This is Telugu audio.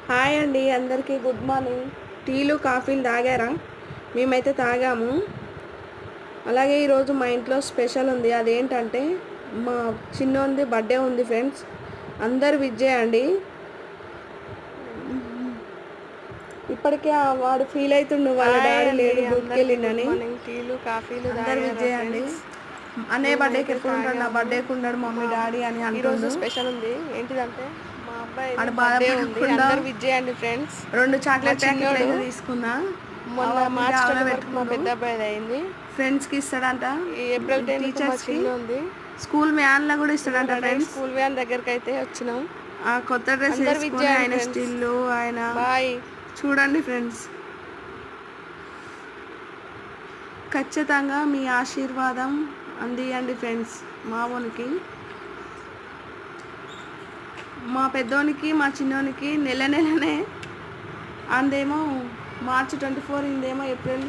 హాయ్ అండి, అందరికీ గుడ్ మార్నింగ్. టీలు కాఫీలు తాగారా? మేమైతే తాగాము. అలాగే ఈరోజు మా ఇంట్లో స్పెషల్ ఉంది. అదేంటంటే మా చిన్నోంది బర్త్డే ఉంది ఫ్రెండ్స్. అందరు విజ్ చేయండి. ఇప్పటికే వాడు ఫీల్ అవుతుండు వాళ్ళ డాడీ లేడు, డ్యూటీకి వెళ్ళిండని. టీలు కాఫీలు అందరు విజ్ చేయండి. అన్నయ్య బర్త్డేకి ఎప్పుడు ఉంటాడు, నా బర్త్డేకి ఉన్నాడు మమ్మీ డాడీ అని ఈరోజు అంటుండు. స్పెషల్ ఉంది. ఏంటిదంటే మా అబ్బాయి ఆడ బర్త్డే ఉంది. బాధపడకుండా అందరు విజ్ చేయండి ఫ్రెండ్స్. 2 చాక్లెట్ ప్యాకెట్లు అయితే తీసుకున్నా. మొన్న మార్చ్ 20 మా పెద్ద అబ్బాయిది అయింది. ఫ్రెండ్స్కి ఇస్తాడంట. ఏప్రిల్ 10 టీచర్స్కి ఉంది. స్కూల్ వ్యాన్లో కూడా ఇస్తాడంట ఫ్రెండ్స్. స్కూల్ వ్యాన్ దగ్గరికి అయితే వచ్చినాం. ఆ కొత్త డ్రెస్ వేసుకొని ఆయన స్టిల్ ఆయన బాయ్ చూడండి ఫ్రెండ్స్. ఖచ్చితంగా మీ ఆశీర్వాదం అందియండి ఫ్రెండ్స్. మావోనికి, మా పెద్దోనికి, మా చిన్నోనికి నెలనే. అందేమో మార్చి 24, ఇందేమో ఏప్రిల్